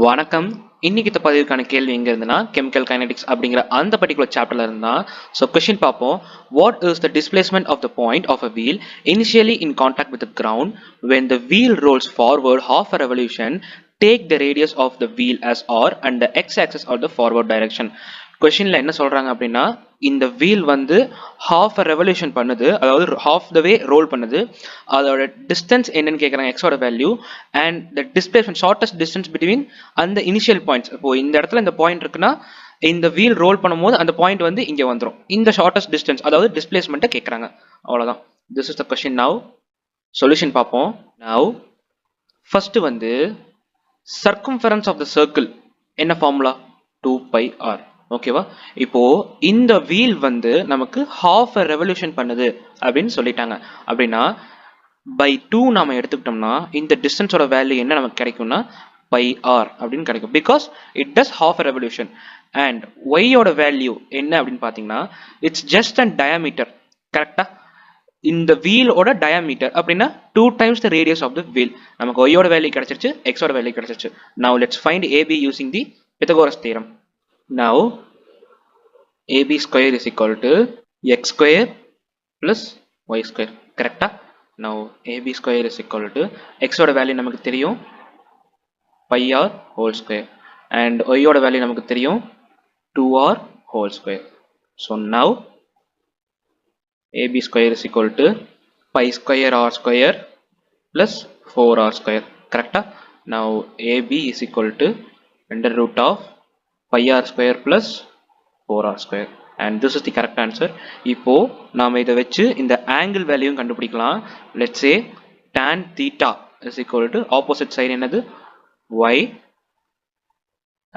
வணக்கம். இன்னைக்கு இந்த பதிவுக்கான கேள்வி எங்க இருந்துன்னா கெமிக்கல் கைனடிக்ஸ் அப்படிங்கிற அந்த பர்டிகுலர் சாப்டர்ல இருந்தா. ஸோ கொஸ்டின் பார்ப்போம். What is the displacement of the point of a wheel initially in contact with the ground when the wheel rolls forward half a revolution? Take the radius of the wheel as r and the x axis or the forward direction. கொஸ்டின்ல என்ன சொல்றாங்க அப்படின்னா, இந்த wheel வந்து half a revolution பண்ணுது, அதாவது half the way role பண்ணுது. அதோட டிஸ்டன்ஸ் என்னன்னு கேட்குறாங்க, எக்ஸோட value and the displacement shortest distance between அந்த இனிஷியல் பாயிண்ட்ஸ். இப்போ இந்த இடத்துல இந்த பாயிண்ட் இருக்குன்னா, இந்த வீல் ரோல் பண்ணும்போது அந்த பாயிண்ட் வந்து இங்க வந்துடும். இந்த ஷார்ட்டஸ்ட் டிஸ்டன்ஸ் அதாவது டிஸ்பிளேஸ்மெண்ட்டை கேட்குறாங்க. அவ்வளோதான். This is the question. Now solution பார்ப்போம். நவ் ஃபர்ஸ்ட் வந்து சர்க்கம்ஃபரன்ஸ் ஆஃப் த சர்க்கிள் என்ன ஃபார்முலா? 2πr. ஓகேவா? இப்போ இந்த வீல் வந்து நமக்கு half a revolution பண்ணுது அப்படின்னு சொல்லிட்டாங்க. அப்படின்னா பை 2 நாம எடுத்துக்கிட்டோம்னா இந்த டிஸ்டன்ஸோட வேல்யூ என்ன நமக்கு கிடைக்கும்னா πr அப்படின்னு கிடைக்கும். Because it does half a revolution. And ஒய்யோட வேல்யூ என்ன அப்படின்னு பார்த்தீங்கன்னா இட்ஸ் ஜஸ்ட் அண்ட் டயாமீட்டர். கரெக்டா? இந்த வீலோட டயாமீட்டர் அப்படின்னா 2 times the radius of the wheel. நமக்கு ஒய்யோட வேல்யூ கிடைச்சிருச்சு, எக்ஸோட வேல்யூ கிடைச்சிருச்சு. Now let's find AB using the Pythagoras theorem. Now AB square is equal to x square plus y square. கரெக்டா? Now AB square is equal to xோட value நமக்கு தெரியும் pi r whole square and yயோட value நமக்கு தெரியும் 2r whole square. So now AB square is equal to pi square r square plus 4r square. Correct? Now AB is equal to under root of pi r square plus 4r square. And this is the correct answer. இப்போ நாம இதை வச்சு இந்த angle value கண்டுபிடிக்கலாம். Let's say tan theta is equal to opposite side என்னது y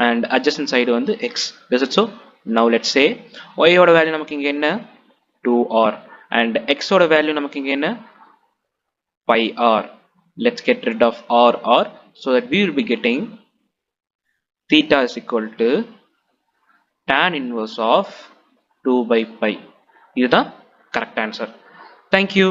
and adjacent side வந்து x. Is it so? Now let's say y ஓட value நமக்கு இங்க என்ன 2r and x ஓட வேல்யூ நமக்கு இங்க என்ன pi r. Let's get rid of r so that we will be getting theta is equal to tan inverse of 2 by pi. இதுதான் correct answer. Thank you.